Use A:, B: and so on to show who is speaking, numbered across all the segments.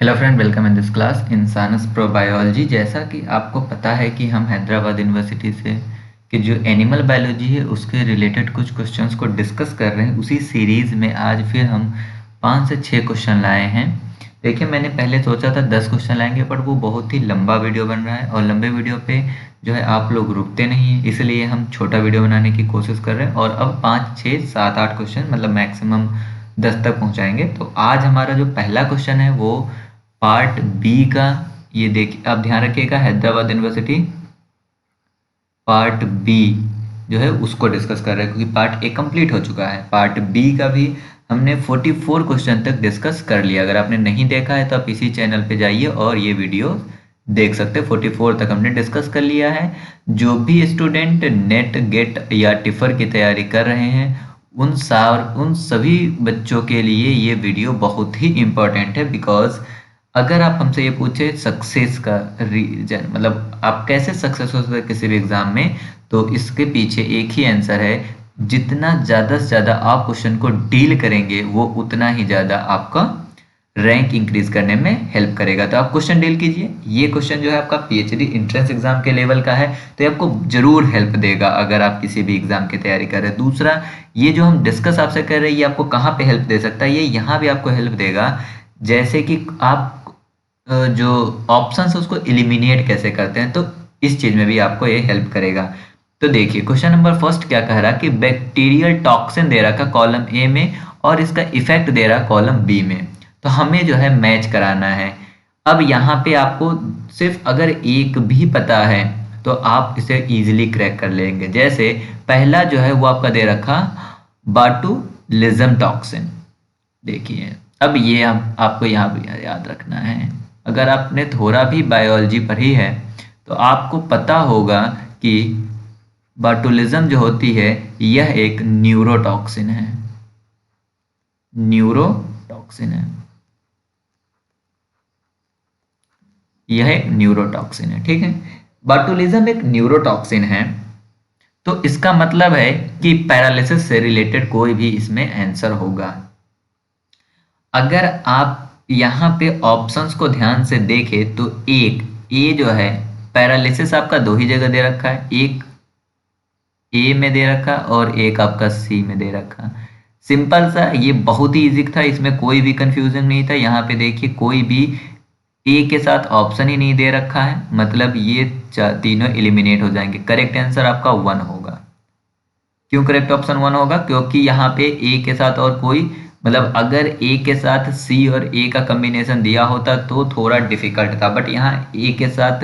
A: Hello friend, welcome in this class इंसानस प्रोबायोलॉजी। जैसा कि आपको पता है कि हम हैदराबाद यूनिवर्सिटी से कि जो एनिमल बायोलॉजी है उसके रिलेटेड कुछ क्वेश्चंस को डिस्कस कर रहे हैं। उसी सीरीज़ में आज फिर हम 5 से 6 क्वेश्चन लाए हैं। देखिए, मैंने पहले सोचा था 10 क्वेश्चन लाएंगे, बट वो बहुत ही लंबा वीडियो बन रहा है और लंबे वीडियो पे जो है आप लोग रुकते नहीं हैं, इसलिए हम छोटा वीडियो बनाने की कोशिश कर रहे हैं। और अब 5, 6, 7, 8 क्वेश्चन मतलब मैक्सिमम 10 तक पहुँचाएंगे। तो आज हमारा जो पहला क्वेश्चन है वो पार्ट बी का, ये देखिए आप ध्यान रखिएगा, हैदराबाद यूनिवर्सिटी पार्ट बी जो है उसको डिस्कस कर रहे हैं, क्योंकि पार्ट ए कंप्लीट हो चुका है। पार्ट बी का भी हमने 44 क्वेश्चन तक डिस्कस कर लिया। अगर आपने नहीं देखा है तो आप इसी चैनल पे जाइए और ये वीडियो देख सकते हैं। 44 तक हमने डिस्कस कर लिया है। जो भी स्टूडेंट नेट गेट या टिफर की तैयारी कर रहे हैं उन सभी बच्चों के लिए ये वीडियो बहुत ही इम्पोर्टेंट है। बिकॉज अगर आप हमसे ये पूछे सक्सेस का रीजन, मतलब आप कैसे सक्सेस हो सकते हैं किसी भी एग्जाम में, तो इसके पीछे एक ही आंसर है। जितना ज़्यादा से ज़्यादा आप क्वेश्चन को डील करेंगे वो उतना ही ज़्यादा आपका रैंक इंक्रीज करने में हेल्प करेगा। तो आप क्वेश्चन डील कीजिए। ये क्वेश्चन जो है आपका पीएचडी एंट्रेंस एग्जाम के लेवल का है, तो ये आपको जरूर हेल्प देगा अगर आप किसी भी एग्जाम की तैयारी कर रहे हैं। दूसरा, ये जो हम डिस्कस आपसे कर रहे हैं ये आपको कहाँ पे हेल्प दे सकता है, ये यहाँ भी आपको हेल्प देगा। जैसे कि आप जो ऑप्शंस है उसको एलिमिनेट कैसे करते हैं, तो इस चीज में भी आपको ये हेल्प करेगा। तो देखिए, क्वेश्चन नंबर फर्स्ट क्या कह रहा है कि बैक्टीरियल टॉक्सिन दे रखा कॉलम ए में और इसका इफेक्ट दे रहा कॉलम बी में। तो हमें जो है मैच कराना है। अब यहाँ पे आपको सिर्फ अगर एक भी पता है तो आप इसे इजीली क्रैक कर लेंगे। जैसे पहला जो है वो आपका दे रखा बाटुलिज्म टॉक्सिन। देखिए, अब ये आपको यहाँ भी याद रखना है। अगर आपने थोड़ा भी बायोलॉजी पढ़ी है तो आपको पता होगा कि बाटुलिज्म जो होती है यह एक न्यूरोटॉक्सिन है। न्यूरोटॉक्सिन है, यह एक न्यूरोटॉक्सिन है। ठीक है, बाटुलिज्म एक न्यूरोटॉक्सिन है। तो इसका मतलब है कि पैरालिसिस से रिलेटेड कोई भी इसमें आंसर होगा। अगर आप यहाँ पे ऑप्शंस को ध्यान से देखें तो एक ए जो है पैरालिसिस आपका दो ही जगह दे रखा है, एक ए में दे रखा और एक आपका सी में दे रखा। सिंपल सा, ये बहुत ही इजी था, इसमें कोई भी कंफ्यूजन नहीं था। यहाँ पे देखिए कोई भी ए के साथ ऑप्शन ही नहीं दे रखा है, मतलब ये तीनों एलिमिनेट हो जाएंगे। करेक्ट आंसर आपका 1 होगा। क्यों करेक्ट ऑप्शन 1 होगा? क्योंकि यहाँ पे ए के साथ और कोई, मतलब अगर ए के साथ सी और ए का कॉम्बिनेशन दिया होता तो थोड़ा डिफिकल्ट था, बट यहाँ ए के साथ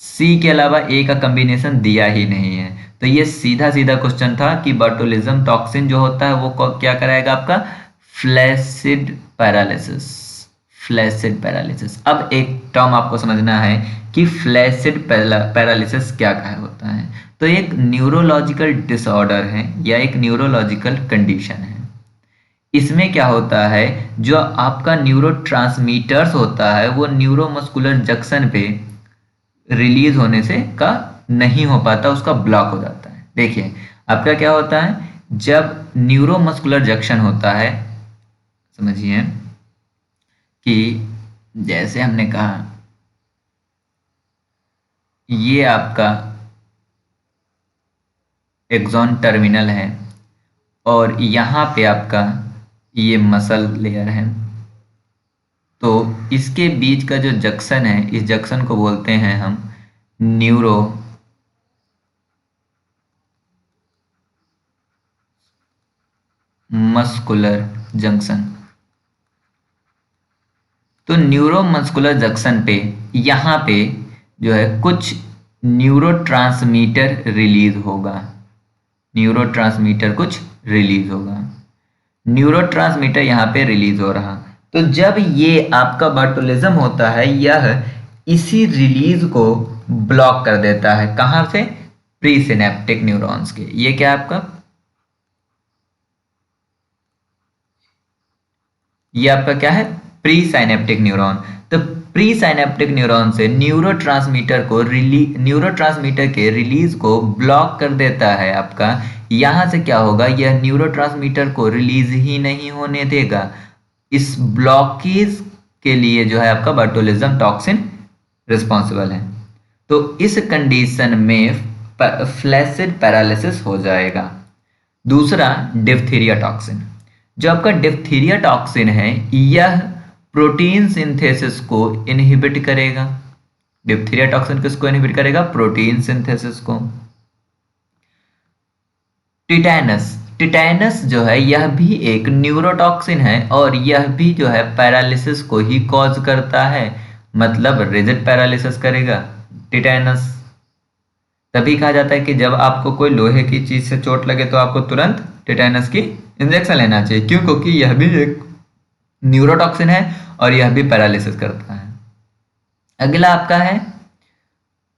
A: सी के अलावा ए का कॉम्बिनेशन दिया ही नहीं है। तो ये सीधा सीधा क्वेश्चन था कि बाटुलिज्म टॉक्सिन जो होता है वो क्या कराएगा आपका फ्लैसिड पैरालिसिस। Flaccid paralysis. अब एक टर्म आपको समझना है कि फ्लैसिड पैरालिसिस क्या होता है। तो एक न्यूरोलॉजिकल डिसऑर्डर है या एक न्यूरोलॉजिकल कंडीशन है। इसमें क्या होता है, जो आपका न्यूरोट्रांसमीटर्स होता है वो न्यूरोमस्कुलर जंक्शन पे रिलीज होने से का नहीं हो पाता, उसका ब्लॉक हो जाता है। देखिए आपका क्या होता है, जब न्यूरोमस्कुलर जंक्शन होता है, समझिए कि जैसे हमने कहा ये आपका एक्सॉन टर्मिनल है और यहाँ पे आपका ये मसल लेयर है। तो इसके बीच का जो जंक्शन है, इस जंक्शन को बोलते हैं हम न्यूरो मस्कुलर जंक्शन। तो न्यूरोमस्कुलर जंक्शन पे यहाँ पे जो है कुछ न्यूरोट्रांसमीटर रिलीज होगा। न्यूरोट्रांसमीटर कुछ रिलीज होगा, न्यूरोट्रांसमीटर यहाँ पे रिलीज हो रहा। तो जब ये आपका बाटुलिज्म होता है यह इसी रिलीज को ब्लॉक कर देता है। कहाँ से? प्री सिनेप्टिक न्यूरॉन्स के। ये क्या है आपका, ये आपका क्या है, प्री साइनेप्टिक न्यूरॉन। तो प्री साइनेप्टिक न्यूरॉन से न्यूरोट्रांसमीटर के रिलीज को ब्लॉक कर देता है आपका। यहां से क्या होगा, यह न्यूरोट्रांसमीटर को रिलीज ही नहीं होने देगा। इस ब्लॉकेज के लिए जो है आपका बोटुलिज्म टॉक्सिन रिस्पॉन्सिबल है। तो इस कंडीशन में फ्लैसिड पैरालिसिस हो जाएगा। दूसरा डिप्थीरिया टॉक्सिन, जो आपका डिप्थीरिया टॉक्सिन है यह प्रोटीन सिंथेसिस को इनहिबिट करेगा। डिप्थीरिया टॉक्सिन किसको इनहिबिट करेगा? प्रोटीन सिंथेसिस को। टिटैनस, टिटैनस जो है यह भी एक न्यूरोटॉक्सिन है और यह भी जो है पैरालिसिस को ही कॉज करता है, मतलब रिजिड पैरालिसिस करेगा टिटैनस। तभी कहा जाता है कि जब आपको कोई लोहे की चीज से चोट लगे तो आपको तुरंत टिटैनस की इंजेक्शन लेना चाहिए। क्यों? क्योंकि यह भी एक न्यूरोटॉक्सिन है और यह भी पैरालिसिस करता है। अगला आपका है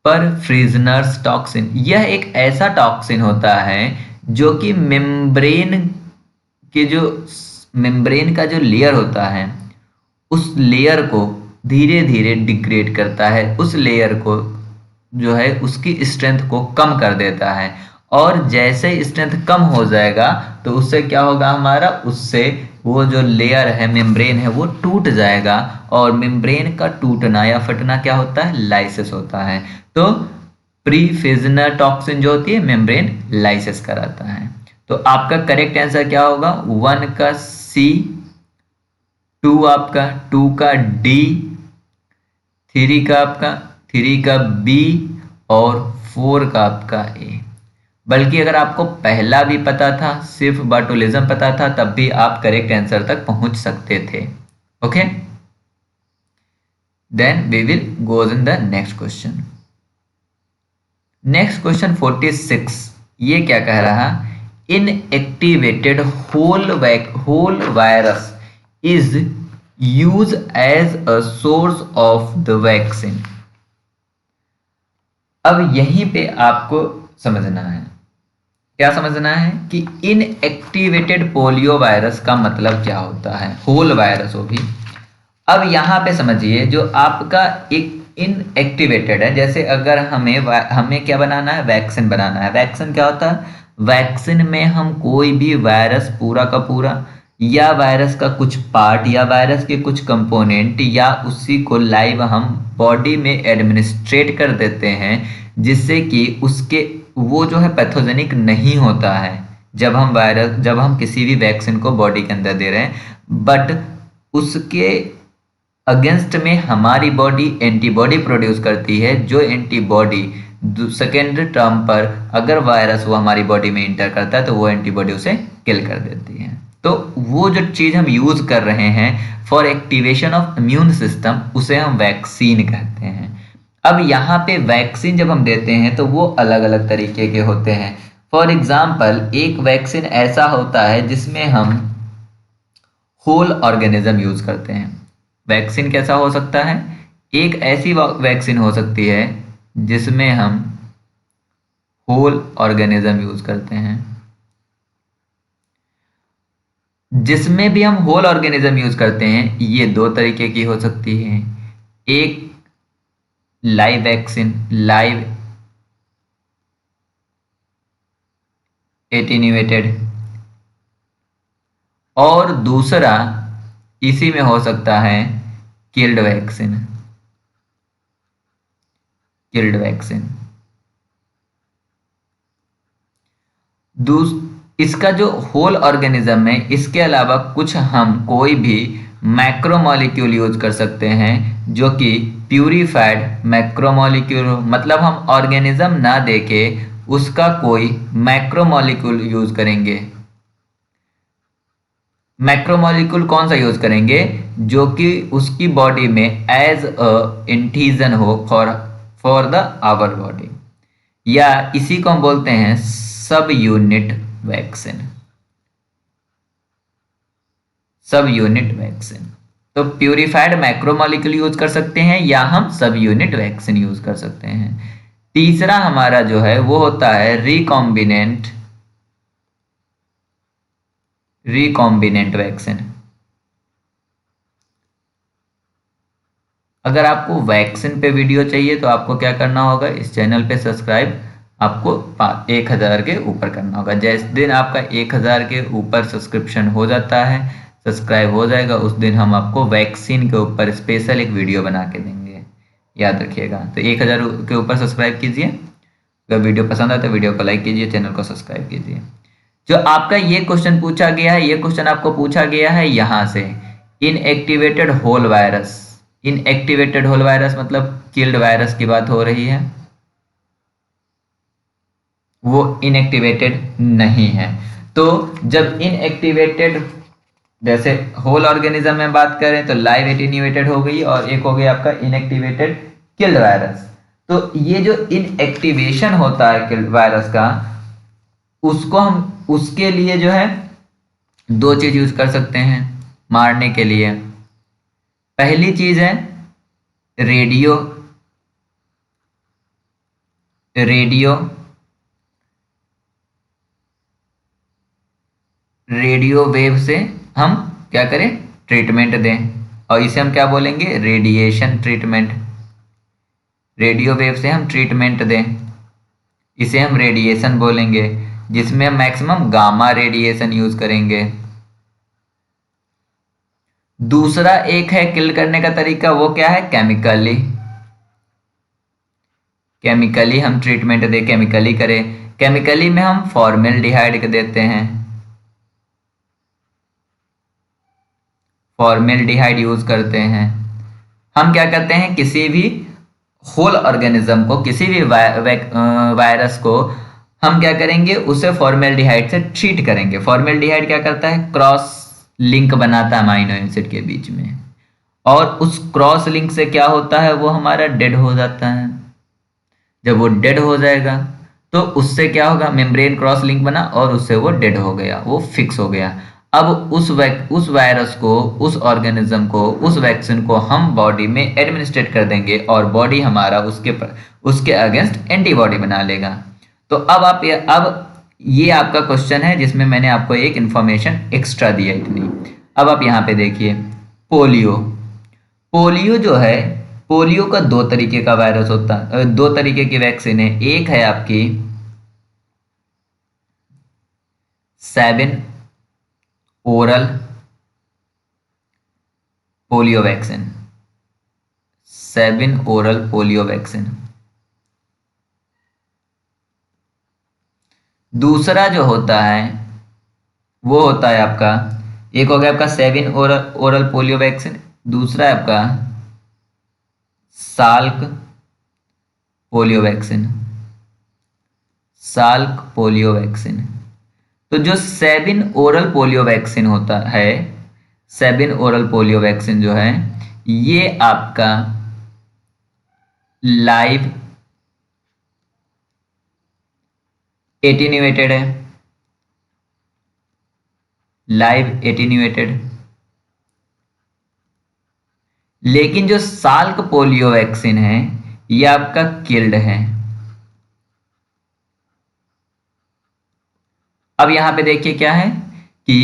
A: परफ्रिजनर्स टॉक्सिन। यह एक ऐसा टॉक्सिन होता है जो कि मेम्ब्रेन का जो लेयर होता है उस लेयर को धीरे धीरे डिग्रेड करता है, उस लेयर को जो है उसकी स्ट्रेंथ को कम कर देता है। और जैसे स्ट्रेंथ कम हो जाएगा तो उससे क्या होगा हमारा, उससे वो जो लेयर है मेम्ब्रेन है वो टूट जाएगा। और मेम्ब्रेन का टूटना या फटना क्या होता है? लाइसिस होता है। तो प्रीफिजनर टॉक्सिन जो होती है मेम्ब्रेन लाइसिस कराता है। तो आपका करेक्ट आंसर क्या होगा? 1 का सी, 2 आपका, 2 का डी, 3 का बी और 4 का आपका ए। बल्कि अगर आपको पहला भी पता था, सिर्फ बोटुलिज्म पता था, तब भी आप करेक्ट आंसर तक पहुंच सकते थे। Okay, then we will goes in the next question. Next question 46, ये क्या कह रहा? Inactivated whole virus is use as a source of the vaccine. अब यहीं पे आपको समझना है, क्या समझना है कि इनएक्टिवेटेड पोलियो वायरस का मतलब क्या होता है, होल वायरस हो भी। अब यहां पे समझिए, जो आपका एक इनएक्टिवेटेड है, जैसे अगर हमें क्या बनाना है? वैक्सीन बनाना है। वैक्सीन क्या होता है? वैक्सीन में हम कोई भी वायरस पूरा का पूरा या वायरस का कुछ पार्ट या वायरस के कुछ कंपोनेंट या उसी को लाइव हम बॉडी में एडमिनिस्ट्रेट कर देते हैं, जिससे कि उसके वो जो है पैथोजेनिक नहीं होता है जब हम किसी भी वैक्सीन को बॉडी के अंदर दे रहे हैं। बट उसके अगेंस्ट में हमारी बॉडी एंटीबॉडी प्रोड्यूस करती है, जो एंटीबॉडी सेकेंड टर्म पर अगर वायरस वो हमारी बॉडी में इंटर करता है तो वो एंटीबॉडी उसे किल कर देती है। तो वो जो चीज हम यूज कर रहे हैं for activation of immune system, उसे हम वैक्सीन कहते हैं। अब यहाँ पे वैक्सीन जब हम देते हैं तो वो अलग अलग तरीके के होते हैं। फॉर एग्जाम्पल, एक वैक्सीन ऐसा होता है जिसमें हम होल ऑर्गेनिज्म यूज करते हैं। वैक्सीन कैसा हो सकता है? एक ऐसी वैक्सीन हो सकती है जिसमें हम होल ऑर्गेनिज्म यूज करते हैं। जिसमें भी हम होल ऑर्गेनिज्म यूज करते हैं ये दो तरीके की हो सकती है। एक लाइव वैक्सीन, लाइव एटेन्यूएटेड, और दूसरा इसी में हो सकता है किल्ड वैक्सीन। किल्ड वैक्सीन इसका जो होल ऑर्गेनिज्म है, इसके अलावा कुछ हम कोई भी मैक्रोमोलिक्यूल यूज कर सकते हैं जो कि प्यूरिफाइड मैक्रोमोलिक्यूल हो। मतलब हम ऑर्गेनिज्म ना देके उसका कोई मैक्रोमोलिक्यूल यूज करेंगे। मैक्रोमोलिक्यूल कौन सा यूज करेंगे? जो कि उसकी बॉडी में एज अ इंटीजन हो फॉर द आवर बॉडी, या इसी को हम बोलते हैं सब यूनिट वैक्सीन। सब यूनिट वैक्सीन। तो प्यूरिफाइड मैक्रोमोलिक्यूल यूज कर सकते हैं या हम सब यूनिट वैक्सीन यूज कर सकते हैं। तीसरा हमारा जो है वो होता है रिकॉम्बिनेंट वैक्सीन। अगर आपको वैक्सीन पे वीडियो चाहिए तो आपको क्या करना होगा? इस चैनल पे सब्सक्राइब आपको 1000 के ऊपर करना होगा। जिस दिन आपका 1000 के ऊपर सब्सक्रिप्शन हो जाता है सब्सक्राइब हो जाएगा उस दिन हम आपको वैक्सीन के ऊपर स्पेशल एक वीडियो बना के देंगे, याद रखिएगा। तो 1000 के ऊपर सब्सक्राइब कीजिए। अगर वीडियो पसंद आए तो वीडियो को लाइक कीजिए, चैनल को सब्सक्राइब कीजिए। जो आपका ये क्वेश्चन पूछा गया है, ये क्वेश्चन आपको पूछा गया है यहाँ से, inactivated whole virus. Inactivated whole virus मतलब किल्ड वायरस की बात हो रही है, वो इनएक्टिवेटेड नहीं है। तो जब इनएक्टिवेटेड, जैसे होल ऑर्गेनिज्म में बात करें तो लाइव एटीन्यूएटेड हो गई, और एक हो गया आपका इनएक्टिवेटेड किल्ड वायरस। तो ये जो इनएक्टिवेशन होता है किल्ड वायरस का, उसको हम उसके लिए जो है दो चीज यूज कर सकते हैं मारने के लिए। पहली चीज है रेडियो रेडियो रेडियो वेव से हम क्या करें, ट्रीटमेंट दें, और इसे हम क्या बोलेंगे, रेडिएशन ट्रीटमेंट। रेडियो वेव से हम ट्रीटमेंट दें, इसे हम रेडिएशन बोलेंगे, जिसमें हम मैक्सिमम गामा रेडिएशन यूज करेंगे। दूसरा एक है किल करने का तरीका, वो क्या है, केमिकली। केमिकली हम ट्रीटमेंट दे, केमिकली करें। केमिकली में हम फॉर्मेल्डिहाइड देते हैं, फॉर्मेल्डिहाइड यूज करते हैं। हम क्या करते हैं, किसी भी होल ऑर्गेनिज्म को, किसी भी वायरस को हम क्या करेंगे, उसे फॉर्मेल्डिहाइड से ट्रीट करेंगे। फॉर्मेल्डिहाइड क्या करता है, क्रॉस लिंक बनाता है अमाइनो एसिड के बीच में, और उस क्रॉस लिंक से क्या होता है, वो हमारा डेड हो जाता है। जब वो डेड हो जाएगा तो उससे क्या होगा, मेम्ब्रेन क्रॉस लिंक बना और उससे वो डेड हो गया, वो फिक्स हो गया। अब उस वायरस को, उस ऑर्गेनिज्म को, उस वैक्सीन को हम बॉडी में एडमिनिस्ट्रेट कर देंगे, और बॉडी हमारा उसके अगेंस्ट एंटीबॉडी बना लेगा। तो अब ये आपका क्वेश्चन है जिसमें मैंने आपको एक इंफॉर्मेशन एक्स्ट्रा दिया इतनी। अब आप यहाँ पे देखिए, पोलियो। पोलियो जो है, पोलियो का दो तरीके का वायरस होता है, दो तरीके की वैक्सीन है। एक है आपकी 7 oral polio vaccine, 7 oral polio vaccine. दूसरा जो होता है वो होता है आपका, एक हो गया आपका 7 ओरल पोलियो वैक्सीन, दूसरा है आपका Salk polio vaccine, Salk polio vaccine. तो जो 7 ओरल पोलियो वैक्सीन होता है, 7 ओरल पोलियो वैक्सीन जो है, ये आपका लाइव एटीन्यूएटेड है, लाइव एटीन्यूएटेड। लेकिन जो साल्क पोलियो वैक्सीन है, ये आपका किल्ड है। अब यहां पे देखिए क्या है कि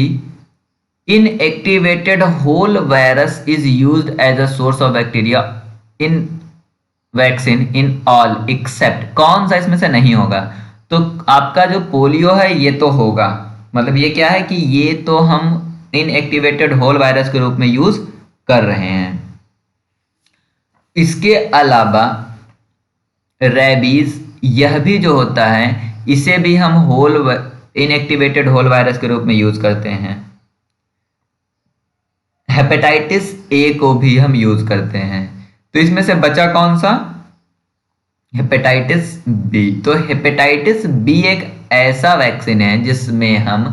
A: inactivated whole virus is used as a source of bacteria in vaccine in all except, कौन सा इसमें से नहीं होगा, तो आपका जो पोलियो है ये तो होगा, मतलब ये क्या है कि ये तो हम इनएक्टिवेटेड होल वायरस के रूप में यूज कर रहे हैं। इसके अलावा रेबीज, यह भी जो होता है, इसे भी हम इनएक्टिवेटेड होल वायरस के रूप में यूज करते हैं। हेपेटाइटिस ए को भी हम यूज करते हैं। तो इसमें से बचा कौन सा, हेपेटाइटिस बी। तो हेपेटाइटिस बी एक ऐसा वैक्सीन है जिसमें हम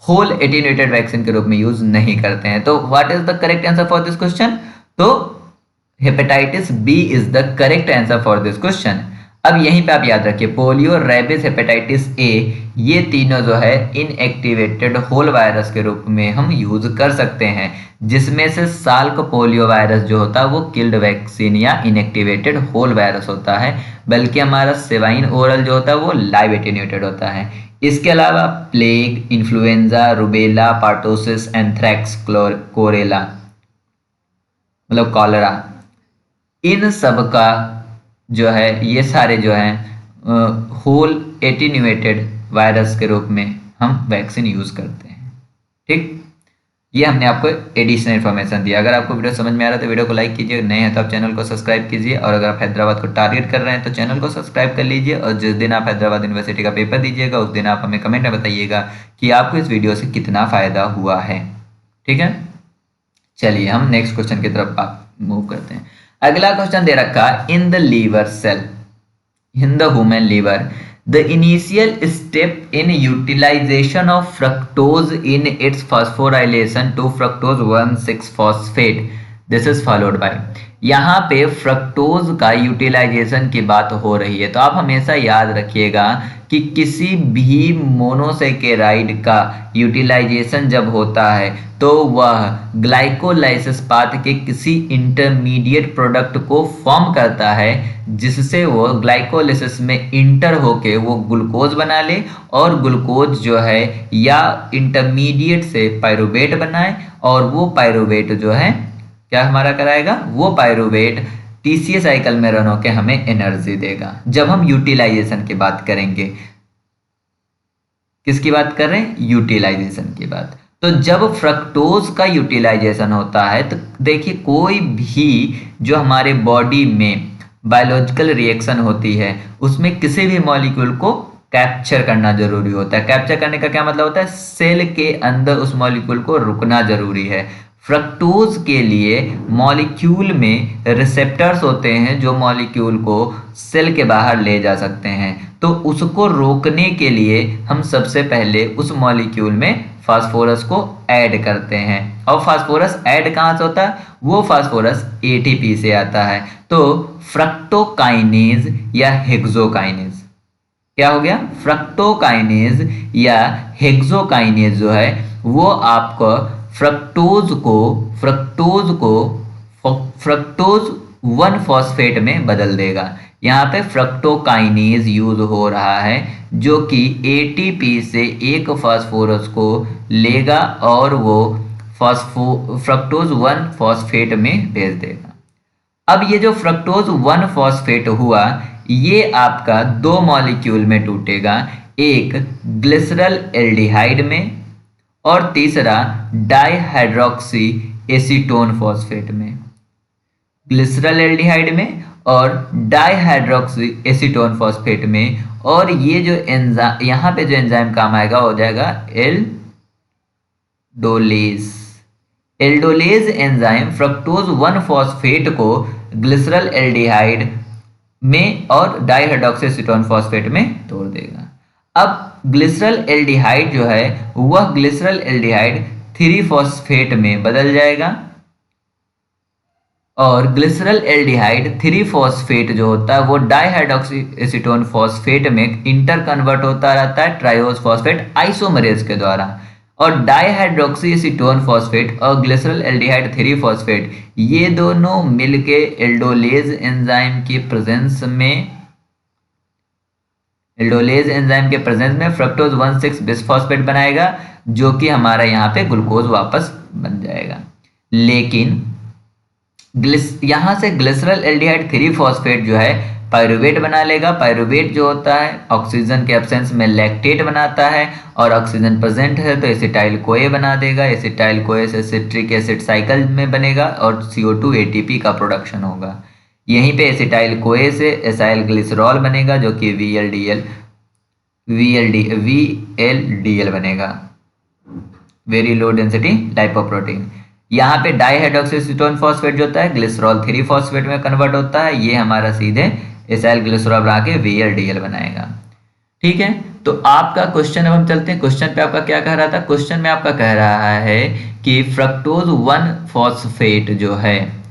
A: होल एटीन्यूएटेड वैक्सीन के रूप में यूज नहीं करते हैं। तो what is the correct answer for this question, तो hepatitis B is the correct answer for this question. अब यहीं पे आप याद रखिए, पोलियो, रेबीज, हेपेटाइटिस ए, ये तीनों जो है इनएक्टिवेटेड होल वायरस के रूप में हम यूज कर सकते हैं, जिसमें से साल्क पोलियो वायरस जो होता है वो किल्ड वैक्सीन या इनएक्टिवेटेड होल वायरस होता है, बल्कि हमारा सेवाइन ओरल जो होता है वो लाइव एटीन्यूएटेड होता है। इसके अलावा प्लेग, इन्फ्लुएंजा, रुबेला, पार्टोसिस, एंथ्रैक्स, कोरेला मतलब कॉलरा, इन सब का जो है, ये सारे जो हैं होल एटीन्यूएटेड वायरस के रूप में हम वैक्सीन यूज करते हैं। ठीक, ये हमने आपको एडिशनल इन्फॉर्मेशन दिया। अगर आपको वीडियो समझ में आ रहा है तो वीडियो को लाइक कीजिए, नए हैं तो आप चैनल को सब्सक्राइब कीजिए, और अगर आप हैदराबाद को टारगेट कर रहे हैं तो चैनल को सब्सक्राइब कर लीजिए। और जिस दिन आप हैदराबाद यूनिवर्सिटी का पेपर दीजिएगा उस दिन आप हमें कमेंट में बताइएगा कि आपको इस वीडियो से कितना फायदा हुआ है। ठीक है, चलिए हम नेक्स्ट क्वेश्चन की तरफ आप मूव करते हैं। अगला क्वेश्चन दे रखा in the liver cell, in the human liver, the initial step in utilization of fructose in its phosphorylation to fructose 1,6-phosphate, this is followed by। यहाँ पे फ्रक्टोज का यूटिलाइजेशन की बात हो रही है, तो आप हमेशा याद रखिएगा कि किसी भी मोनोसेकेराइड का यूटिलाइजेशन जब होता है तो वह ग्लाइकोलाइसिस पाथ के किसी इंटरमीडिएट प्रोडक्ट को फॉर्म करता है, जिससे वो ग्लाइकोलाइसिस में इंटर होके वो ग्लूकोज बना ले, और ग्लूकोज जो है या इंटरमीडिएट से पायरुवेट बनाए, और वो पायरुवेट जो है क्या हमारा कराएगा, वो पायरुवेट टीसीए साइकिल में रन होकर हमें एनर्जी देगा। जब हम यूटिलाइजेशन की बात करेंगे, किसकी बात कर रहे हैं, यूटिलाइजेशन की बात। तो जब फ्रक्टोज का यूटिलाइजेशन होता है तो देखिए कोई भी जो हमारे बॉडी में बायोलॉजिकल रिएक्शन होती है उसमें किसी भी मॉलिक्यूल को कैप्चर करना जरूरी होता है। कैप्चर करने का क्या मतलब होता है, सेल के अंदर उस मॉलिक्यूल को रुकना जरूरी है। फ्रक्टोज के लिए मॉलिक्यूल में रिसेप्टर्स होते हैं जो मॉलिक्यूल को सेल के बाहर ले जा सकते हैं, तो उसको रोकने के लिए हम सबसे पहले उस मॉलिक्यूल में फास्फोरस को ऐड करते हैं। और फास्फोरस ऐड कहाँ से होता है, वो फास्फोरस एटीपी से आता है। तो फ्रक्टोकाइनेज या हेक्सोकाइनेज, क्या हो गया, फ्रक्टोकाइनेज या हेक्सोकाइनेज जो है वो आपको फ्रक्टोज को 1 फॉस्फेट में बदल देगा। यहाँ पे फ्रक्टोकाइनेज यूज हो रहा है जो कि एटीपी से एक फास्फोरस को लेगा और वो फ्रक्टोज 1 फॉस्फेट में भेज देगा। अब ये जो फ्रक्टोज 1 फॉस्फेट हुआ ये आपका 2 मॉलिक्यूल में टूटेगा, एक ग्लिसरल एल्डिहाइड में और तीसरा डाइहाइड्रोक्सी एसीटोन फॉस्फेट में। ग्लिसरल एल्डिहाइड में और डाइहाइड्रोक्सी एसीटोन फॉस्फेट में। और ये जो एंजाइम यहाँ पे जो एंजाइम काम आएगा हो जाएगा aldolase. Aldolase enzyme fructose 1 phosphate को ग्लिसरल एल्डिहाइड में और डाइहाइड्रोक्सी एसीटोन फॉस्फेट में तोड़ देगा। अब ग्लिसरल एल्डिहाइड जो है वह ग्लिसरल एल्डिहाइड 3 फॉस्फेट में बदल जाएगा, और ग्लिसरल एल्डिहाइड 3 फॉस्फेट जो होता है वो डाइहाइड्रोक्सी एसीटोन फॉस्फेट में इंटर कन्वर्ट होता रहता है ट्राइओस फॉस्फेट आइसोमरेज के द्वारा। और डाइहाइड्रोक्सी एसीटोन फॉस्फेट और ग्लिसरल एल्डिहाइड 3 फॉस्फेट ये दोनों मिलके एल्डोलेज एंजाइम की प्रेजेंस में फ्रक्टोज 1,6-बिसफॉस्फेट बनाएगा, जो कि हमारा यहाँ पे ग्लूकोज वापस बन जाएगा। लेकिन यहाँ से ग्लिसरल एल्डिहाइड 3 फॉस्फेट जो है पायरुवेट बना लेगा। पायरुवेट जो होता है ऑक्सीजन के एब्सेंस में लैक्टेट बनाता है, और ऑक्सीजन प्रेजेंट है तो एसिटाइल कोए बना देगा। एसिटाइल कोए से सिट्रिक एसिड साइकिल में बनेगा और CO2 ATP का प्रोडक्शन होगा। यहीं पे एसिटाइल कोए से एसाइल ग्लिसरॉल बनेगा जो कि VLDL बनेगा, वेरी लो डेंसिटी लाइपोप्रोटीन। यहाँ पे डाइहाइड्रोक्सी एसीटोन फॉस्फेट जो होता है ग्लिसरॉल 3 फॉस्फेट में कन्वर्ट होता है, ये हमारा सीधे एसाइल ग्लिसरॉल बना के VLDL बनाएगा। ठीक है, तो आपका क्वेश्चन, अब हम चलते हैं क्वेश्चन पे। आपका क्या कह रहा था, क्वेश्चन में आपका कह रहा है कि फ्रक्टोज 1 फॉस्फेट जो है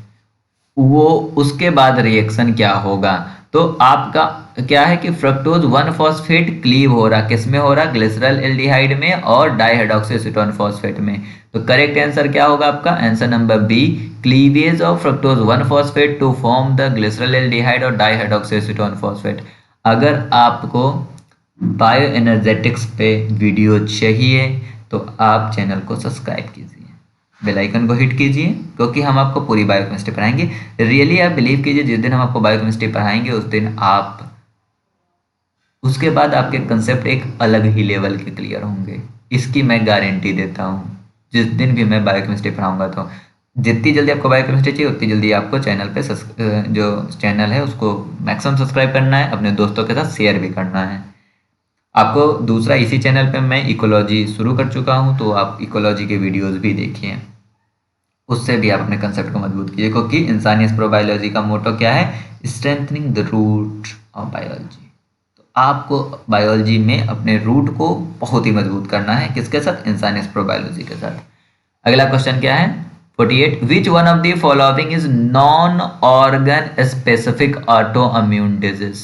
A: वो उसके बाद रिएक्शन क्या होगा। तो आपका क्या है कि फ्रक्टोज 1 फॉस्फेट क्लीव हो रहा, किस में हो रहा, ग्लिसरल एल्डिहाइड में और डाइहाइड्रोक्सी एसीटोन फॉस्फेट में। तो करेक्ट आंसर क्या होगा आपका, answer number B, cleavage of fructose 1 phosphate to form the glyceral aldehyde और डाइहाइड्रोक्सी एसीटोन फॉस्फेट। अगर आपको बायो एनर्जेटिक्स पे वीडियो चाहिए तो आप चैनल को सब्सक्राइब कीजिए, बेल आइकन को हिट कीजिए, क्योंकि हम आपको पूरी बायोकेमिस्ट्री पढ़ाएंगे। रियली आप बिलीव कीजिए, जिस दिन हम आपको बायोकेमिस्ट्री पढ़ाएंगे उस दिन आप उसके बाद आपके कंसेप्ट एक अलग ही लेवल के क्लियर होंगे, इसकी मैं गारंटी देता हूँ। जिस दिन भी मैं बायोकेमिस्ट्री पढ़ाऊंगा। तो जितनी जल्दी आपको बायोकेमिस्ट्री चाहिए उतनी जल्दी आपको चैनल पे जो चैनल है उसको मैक्सिमम सब्सक्राइब करना है, अपने दोस्तों के साथ शेयर भी करना है। आपको दूसरा, इसी चैनल पे मैं इकोलॉजी शुरू कर चुका हूँ, तो आप इकोलॉजी के वीडियोस भी देखिए, उससे भी आप अपने कंसेप्ट को मजबूत कीजिए, क्योंकि इंसानी प्रोबायोलॉजी का मोटो क्या है, strengthening the root of biology. तो आपको बायोलॉजी में अपने रूट को बहुत ही मजबूत करना है, किसके साथ, इंसानी प्रोबायोलॉजी के साथ। अगला क्वेश्चन क्या है 48, which one of the following is non organ specific auto immune disease.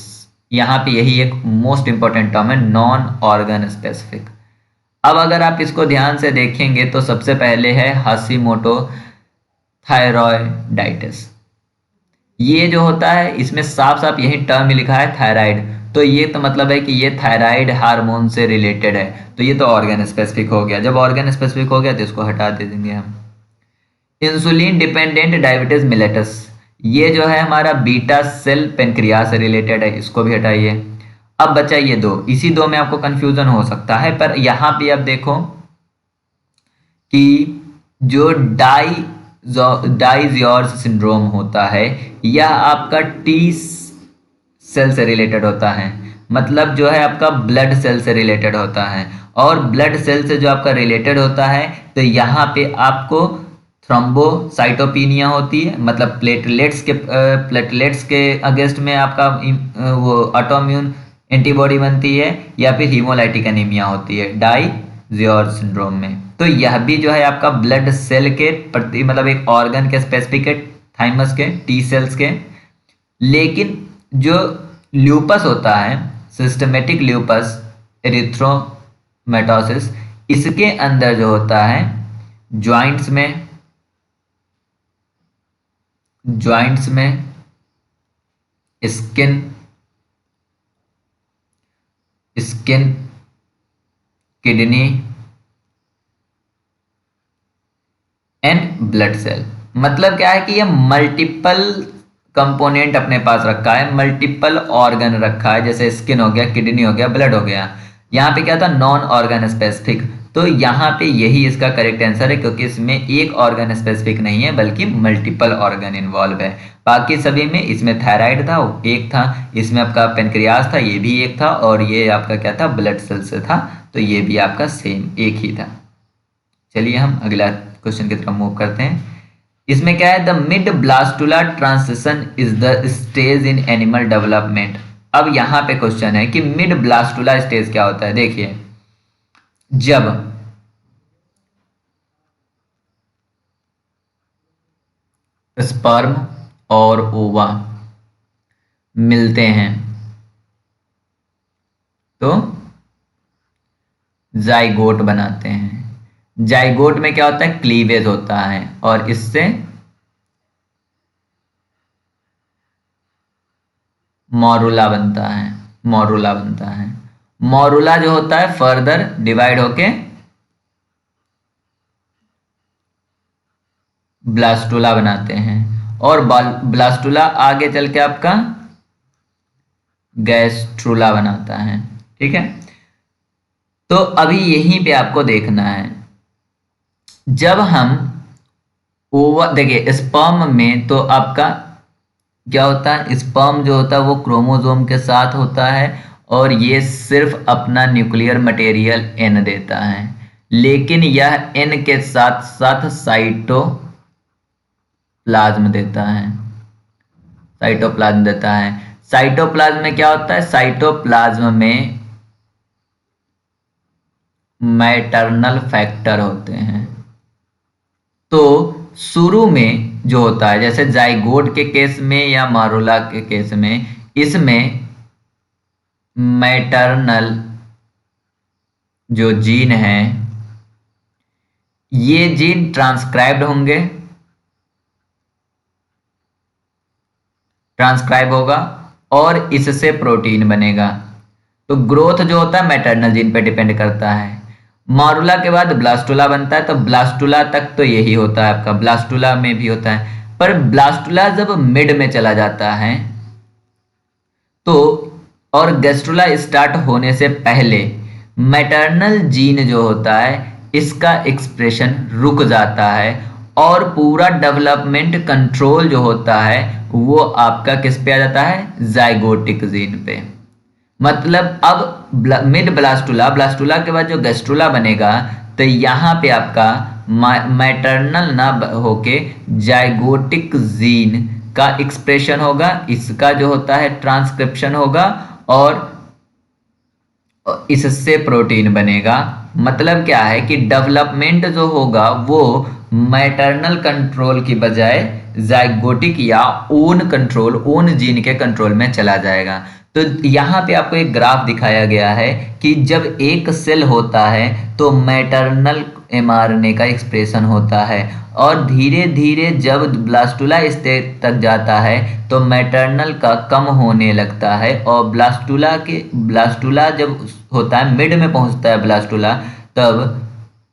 A: यहाँ पे यही एक मोस्ट इंपॉर्टेंट टर्म है, नॉन ऑर्गन स्पेसिफिक। अब अगर आप इसको ध्यान से देखेंगे तो सबसे पहले है हाशिमोटो थायरॉयडाइटिस। ये जो होता है इसमें साफ साफ यही टर्म लिखा है थायराइड, तो ये तो मतलब है कि ये थायराइड हार्मोन से रिलेटेड है, तो ये तो ऑर्गन स्पेसिफिक हो गया। जब ऑर्गन स्पेसिफिक हो गया तो इसको हटा दे देंगे हम। इंसुलिन डिपेंडेंट डायबिटीज मिलेटस, ये जो है हमारा बीटा सेल पेनक्रियास से रिलेटेड है, इसको भी हटाइए। अब बचा ये दो, इसी दो में आपको कंफ्यूजन हो सकता है, पर यहां पे अब देखो कि जो डाइजियर्स सिंड्रोम होता है यह आपका टी सेल से रिलेटेड होता है, मतलब जो है आपका ब्लड सेल से रिलेटेड होता है। और ब्लड सेल से जो आपका रिलेटेड होता है तो यहाँ पे आपको थ्रोम्बोसाइटोपिनिया होती है, मतलब प्लेटलेट्स के अगेंस्ट में आपका वो ऑटोइम्यून एंटीबॉडी बनती है, या फिर हीमोलाइटिक एनीमिया होती है डाइजियर सिंड्रोम में। तो यह भी जो है आपका ब्लड सेल के प्रति, मतलब एक ऑर्गन के स्पेसिफिक है, थाइमस के टी सेल्स के। लेकिन जो ल्यूपस होता है, सिस्टमेटिक ल्यूपस एरिथ्रोमेटोसिस, इसके अंदर जो होता है ज्वाइंट्स में skin kidney and blood cell. मतलब क्या है कि ये मल्टीपल कंपोनेंट अपने पास रखा है, मल्टीपल ऑर्गन रखा है, जैसे स्किन हो गया, किडनी हो गया, ब्लड हो गया। यहाँ पे क्या था, नॉन ऑर्गन स्पेसिफिक, तो यहाँ पे यही इसका करेक्ट आंसर है, क्योंकि इसमें एक ऑर्गन स्पेसिफिक नहीं है बल्कि मल्टीपल ऑर्गन इन्वॉल्व है। बाकी सभी में, इसमें थायराइड था वो एक था, इसमें आपका पेनक्रियास था ये भी एक था, और ये आपका क्या था, ब्लड सेल से था, तो ये भी आपका सेम एक ही था। चलिए हम अगला क्वेश्चन की तरफ मूव करते हैं। इसमें क्या है, the mid blastula transition is the stage in animal development. अब यहां पे क्वेश्चन है कि मिड ब्लास्टुला स्टेज क्या होता है। देखिए, जब स्पर्म और ओवा मिलते हैं तो जाइगोट बनाते हैं। जाइगोट में क्या होता है, क्लीवेज होता है, और इससे मॉरुला बनता है। मॉरुला जो होता है फर्दर डिवाइड होके ब्लास्टुला बनाते हैं, और ब्लास्टुला आगे चल के आपका गैस्ट्रुला बनाता है। ठीक है, तो अभी यहीं पे आपको देखना है, जब हम ओवर देखिए स्पर्म में तो आपका क्या होता है, स्पर्म जो होता है वो क्रोमोसोम के साथ होता है, और ये सिर्फ अपना न्यूक्लियर मटेरियल एन देता है, लेकिन यह एन के साथ साथ साइटोप्लाज्म देता है। साइटोप्लाज्म में क्या होता है, साइटोप्लाज्म में मैटरनल फैक्टर होते हैं। तो शुरू में जो होता है, जैसे जाइगोट के केस में या मारुला के केस में, इसमें मैटरनल जो जीन है ये जीन ट्रांसक्राइब्ड होगा और इससे प्रोटीन बनेगा। तो ग्रोथ जो होता है मैटरनल जीन पे डिपेंड करता है। मारुला के बाद ब्लास्टुला बनता है, तो ब्लास्टुला तक तो यही होता है आपका, ब्लास्टुला में भी होता है, पर ब्लास्टुला जब मिड में चला जाता है तो, और गैस्ट्रुला स्टार्ट होने से पहले मैटरनल जीन जो होता है इसका एक्सप्रेशन रुक जाता है और पूरा डेवलपमेंट कंट्रोल जो होता है वो आपका किस पे आ जाता है, जाइगोटिक जीन पे। मतलब अब मिड ब्लास्टुला, ब्लास्टुला के बाद जो गैस्ट्रुला बनेगा तो यहाँ पे आपका मैटरनल ना होके जाइगोटिक जीन का एक्सप्रेशन होगा, इसका जो होता है ट्रांसक्रिप्शन होगा और इससे प्रोटीन बनेगा। मतलब क्या है कि डेवलपमेंट जो होगा वो मैटरनल कंट्रोल की बजाय जाइगोटिक या ओन कंट्रोल, ओन जीन के कंट्रोल में चला जाएगा। तो यहाँ पे आपको एक ग्राफ दिखाया गया है कि जब एक सेल होता है तो मैटरनल mRNA का एक्सप्रेशन होता है और धीरे धीरे जब ब्लास्टुला स्टेज तक जाता है तो मैटरनल का कम होने लगता है और ब्लास्टुला जब होता है मिड में पहुंचता है ब्लास्टुला, तब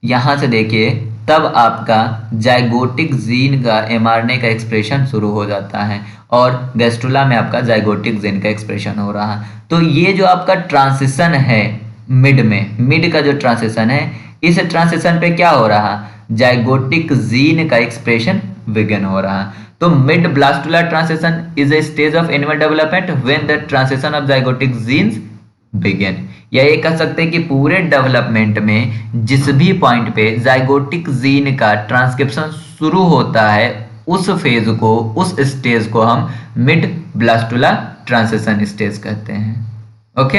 A: यहाँ से देखिए तब आपका जाइगोटिक जीन का mRNA का एक्सप्रेशन शुरू हो जाता है और गैस्ट्रुला में आपका जाइगोटिक जीन का एक्सप्रेशन हो रहा है। तो ये जो आपका ट्रांसिशन है मिड का जो ट्रांसिशन है, इस ट्रांसिशन पे क्या हो रहा, जाइगोटिक जीन का एक्सप्रेशन बिगिन हो रहा। तो mid blastula transition is a stage of animal development when the transition of zygotic genes begin. या ये कह सकते हैं कि पूरे डेवलपमेंट में जिस भी पॉइंट पे जाइगोटिक जीन का ट्रांसक्रिप्शन शुरू होता है उस फेज को, उस स्टेज को हम मिड ब्लास्टुला ट्रांसिशन स्टेज कहते हैं। ओके,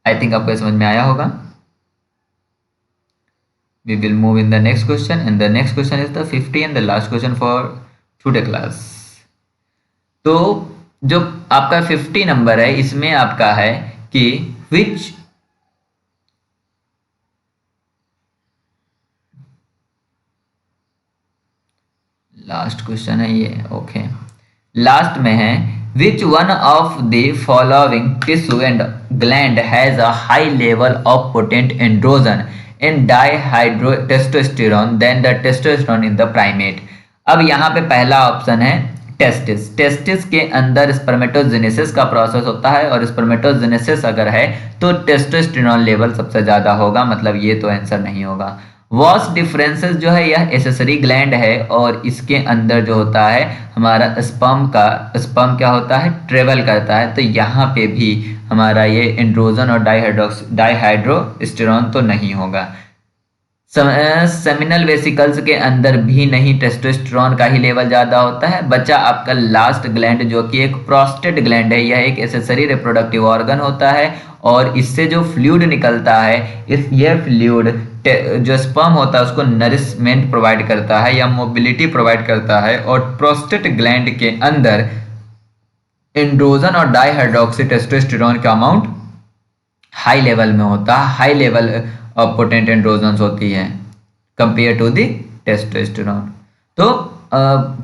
A: आई थिंक आपको समझ में आया होगा। We will move in the next question, and the next question is the 50 and the last question for today class. तो जो आपका 50 नंबर है इसमें आपका है कि which लास्ट क्वेश्चन है ये, ओके लास्ट में है which one of the following tissue and gland has a high level of potent androgen in dihydrotestosterone than the testosterone in the primate। अब यहाँ पे पहला ऑप्शन है टेस्टिस। टेस्टिस के अंदर स्पर्मेटोजेनेसिस का प्रोसेस होता है और स्पर्मेटोजेनेसिस अगर है तो टेस्टोस्टेरोन लेवल सबसे ज्यादा होगा, मतलब ये तो आंसर नहीं होगा। वॉस डिफरेंसेस जो है यह एसेसरी ग्लैंड है और इसके अंदर जो होता है हमारा स्पर्म क्या होता है, ट्रेवल करता है। तो यहाँ पे भी हमारा ये एंड्रोजन और डाइहाइड्रोस्टेरोन तो नहीं होगा। सेमिनल वेसिकल्स के अंदर भी नहीं, टेस्टोस्टेरोन का ही लेवल ज्यादा होता है। बच्चा आपका लास्ट ग्लैंड जो कि एक प्रोस्टेट ग्लैंड है, यह एक एसेसरी रिप्रोडक्टिव ऑर्गन होता है और इससे जो फ्लूइड निकलता है यह फ्लूइड जो स्पर्म होता है उसको नरिशमेंट प्रोवाइड करता है या मोबिलिटी प्रोवाइड करता है। और प्रोस्टेट ग्लैंड के अंदर एंड्रोजन और डाइहाइड्रोक्सी टेस्टोस्टेरोन का अमाउंट हाई लेवल में होता है, high level of potent androgens होती है कंपेयर टू द टेस्टोस्टेरोन। तो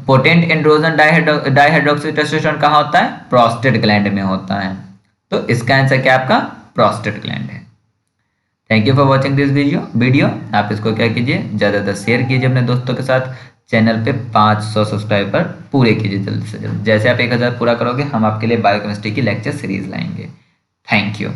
A: पोटेंट एंड्रोजन डाइहाइड्रोक्सी टेस्टोस्टेरोन कहाँ होता है, प्रोस्टेट ग्लैंड में होता है। तो इसका आंसर क्या आपका प्रोस्टेट ग्लैंड है। Thank you for watching this video. आप इसको क्या कीजिए, ज़्यादातर शेयर कीजिए अपने दोस्तों के साथ। चैनल पे 500 सब्सक्राइबर पूरे कीजिए जल्द से जल्द। जैसे आप 1000 पूरा करोगे हम आपके लिए बायोकेमिस्ट्री की लेक्चर सीरीज लाएंगे। Thank you.